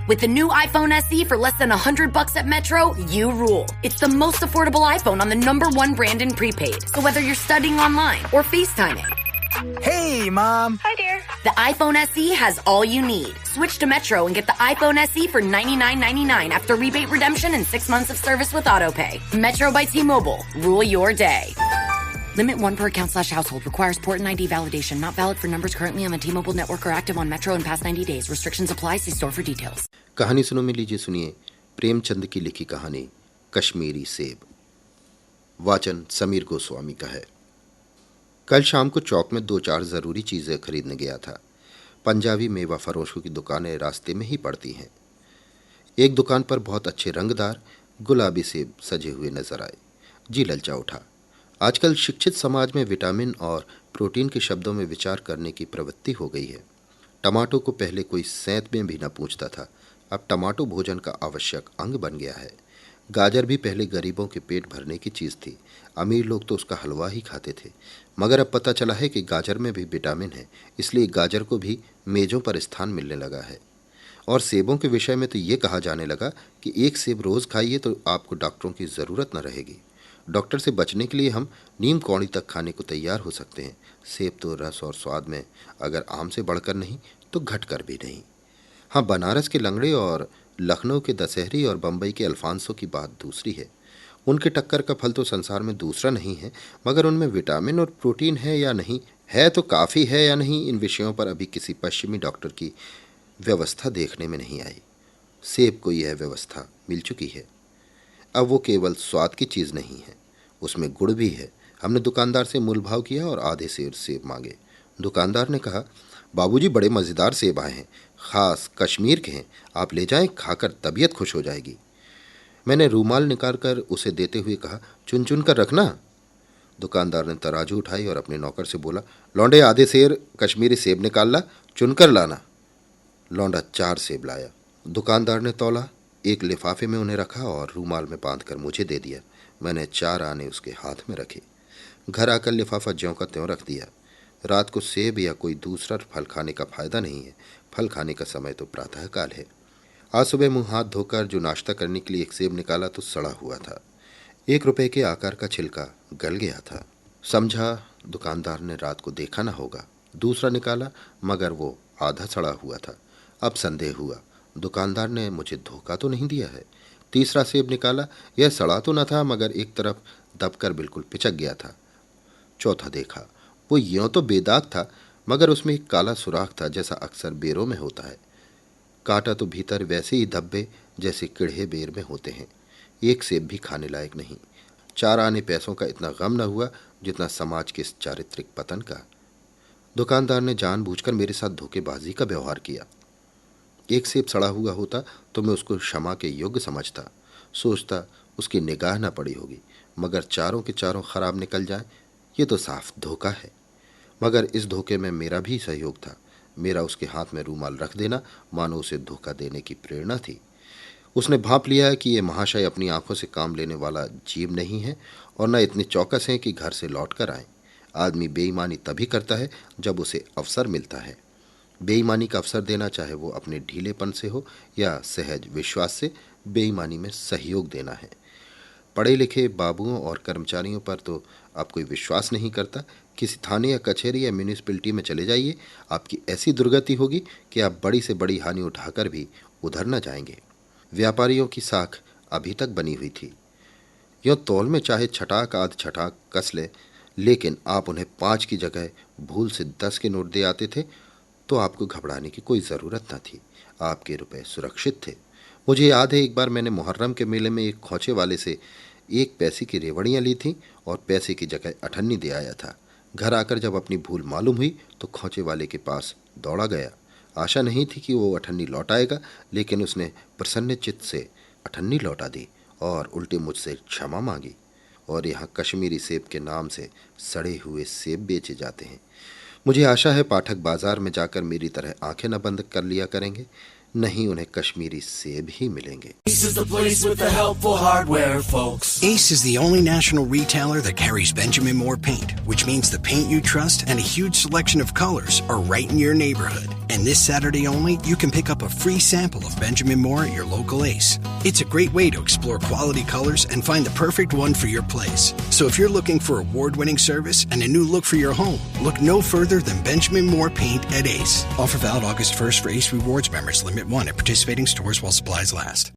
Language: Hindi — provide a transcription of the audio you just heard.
With the new iPhone SE for less than $100 at Metro, you rule. It's the most affordable iPhone on the #1 brand in prepaid. So whether you're studying online or FaceTiming. Hey, Mom. Hi, dear. The iPhone SE has all you need. Switch to Metro and get the iPhone SE for $99.99 after rebate redemption and 6 months of service with AutoPay. Metro by T-Mobile. Rule your day. Limit 1 per account/household. Requires port and ID validation. Not valid for numbers currently on the T-Mobile network or active on Metro in past 90 days. Restrictions apply. See store for details. कहानी सुनो में लीजिए सुनिए प्रेमचंद की लिखी कहानी कश्मीरी सेब। वाचन समीर गोस्वामी का है। कल शाम को चौक में 2-4 ज़रूरी चीज़ें खरीदने गया था। पंजाबी मेवा फरोशों की दुकानें रास्ते में ही पड़ती हैं। एक दुकान पर बहुत अच्छे रंगदार गुलाबी सेब सजे हुए नजर आए। जी ललचा उठा। आजकल शिक्षित समाज में विटामिन और प्रोटीन के शब्दों में विचार करने की प्रवृत्ति हो गई है। टमाटो को पहले कोई सैंत में भी न पूछता था, अब टमाटो भोजन का आवश्यक अंग बन गया है। गाजर भी पहले गरीबों के पेट भरने की चीज़ थी, अमीर लोग तो उसका हलवा ही खाते थे। मगर अब पता चला है कि गाजर में भी विटामिन है, इसलिए गाजर को भी मेज़ों पर स्थान मिलने लगा है। और सेबों के विषय में तो ये कहा जाने लगा कि एक सेब रोज़ खाइए तो आपको डॉक्टरों की ज़रूरत न रहेगी। डॉक्टर से बचने के लिए हम नीम कौड़ी तक खाने को तैयार हो सकते हैं। सेब तो रस और स्वाद में अगर आम से बढ़कर नहीं तो घटकर भी नहीं। हाँ, बनारस के लंगड़े और लखनऊ के दशहरी और बम्बई के अल्फांसो की बात दूसरी है। उनके टक्कर का फल तो संसार में दूसरा नहीं है, मगर उनमें विटामिन और प्रोटीन है या नहीं, है तो काफ़ी है या नहीं, इन विषयों पर अभी किसी पश्चिमी डॉक्टर की व्यवस्था देखने में नहीं आई। सेब को यह व्यवस्था मिल चुकी है। अब वो केवल स्वाद की चीज़ नहीं है, उसमें गुड़ भी है। हमने दुकानदार से मूल भाव किया और आधे सेब मांगे। दुकानदार ने कहा, बाबूजी बड़े मज़ेदार सेब आए हैं, ख़ास कश्मीर के हैं, आप ले जाएं, खाकर तबीयत खुश हो जाएगी। मैंने रूमाल निकालकर उसे देते हुए कहा, चुन चुन कर रखना। दुकानदार ने तराजू उठाई और अपने नौकर से बोला, लौंडे आधे सेर कश्मीरी सेब निकाल ला, चुनकर लाना। लौंडा 4 सेब लाया। दुकानदार ने तौला, एक लिफाफे में उन्हें रखा और रूमाल में बांधकर मुझे दे दिया। मैंने 4 आने उसके हाथ में रखे। घर आकर लिफाफा ज्यों का त्यों रख दिया। रात को सेब या कोई दूसरा फल खाने का फायदा नहीं है, फल खाने का समय तो प्रातःकाल है। आज सुबह मुंह हाथ धोकर जो नाश्ता करने के लिए एक सेब निकाला तो सड़ा हुआ था। 1 रुपये के आकार का छिलका गल गया था। समझा दुकानदार ने रात को देखा ना होगा। दूसरा निकाला मगर वो आधा सड़ा हुआ था। अब संदेह हुआ, दुकानदार ने मुझे धोखा तो नहीं दिया है। तीसरा सेब निकाला, यह सड़ा तो न था मगर एक तरफ दबकर बिल्कुल पिचक गया था। चौथा देखा, वो यूँ तो बेदाग था मगर उसमें एक काला सुराख था जैसा अक्सर बेरों में होता है। काटा तो भीतर वैसे ही धब्बे जैसे किड़हे बेर में होते हैं। एक सेब भी खाने लायक नहीं। 4 आने पैसों का इतना गम न हुआ जितना समाज के इस चारित्रिक पतन का। दुकानदार ने जानबूझकर मेरे साथ धोखेबाजी का व्यवहार किया। एक सेब सड़ा हुआ होता तो मैं उसको क्षमा के योग्य समझता, सोचता उसकी निगाह न पड़ी होगी, मगर चारों के चारों खराब निकल जाए ये तो साफ धोखा है। मगर इस धोखे में मेरा भी सहयोग था। मेरा उसके हाथ में रूमाल रख देना मानो उसे धोखा देने की प्रेरणा थी। उसने भांप लिया कि ये महाशय अपनी आंखों से काम लेने वाला जीव नहीं है और न इतने चौकस हैं कि घर से लौट कर आए। आदमी बेईमानी तभी करता है जब उसे अवसर मिलता है। बेईमानी का अवसर देना चाहे वो अपने ढीलेपन से हो या सहज विश्वास से, बेईमानी में सहयोग देना है। पढ़े लिखे बाबुओं और कर्मचारियों पर तो अब कोई विश्वास नहीं करता। किसी थाने या कचहरी या म्यूनिसिपैलिटी में चले जाइए, आपकी ऐसी दुर्गति होगी कि आप बड़ी से बड़ी हानि उठाकर भी उधर न जाएंगे। व्यापारियों की साख अभी तक बनी हुई थी। यूँ तौल में चाहे छटाक आध छटाक कस ले, लेकिन आप उन्हें 5 की जगह भूल से 10 के नोट दे आते थे तो आपको घबराने की कोई ज़रूरत न थी। आपके रुपए सुरक्षित थे। मुझे याद है एक बार मैंने मुहर्रम के मेले में एक खोचे वाले से 1 पैसे की रेवड़ियाँ ली थीं और पैसे की जगह अठन्नी दे आया था। घर आकर जब अपनी भूल मालूम हुई तो खोचे वाले के पास दौड़ा गया। आशा नहीं थी कि वो अठन्नी लौटाएगा, लेकिन उसने प्रसन्न चित्त से अठन्नी लौटा दी और उल्टे मुझसे क्षमा मांगी। और यहाँ कश्मीरी सेब के नाम से सड़े हुए सेब बेचे जाते हैं। मुझे आशा है पाठक बाजार में जाकर मेरी तरह आंखें न बंद कर लिया करेंगे, नहीं उन्हें कश्मीरी सेब ही मिलेंगे। Ace is the place with the helpful hardware, folks. Ace is the only national retailer that carries Benjamin Moore paint, which means the paint you trust and a huge selection of colors are right in your neighborhood. And this Saturday only, you can pick up a free sample of Benjamin Moore at your local Ace. It's a great way to explore quality colors and find the perfect one for your place. So if you're looking for award-winning service and a new look for your home, look no further than Benjamin Moore Paint at Ace. Offer valid August 1st for Ace Rewards members. Limit 1 at participating stores while supplies last.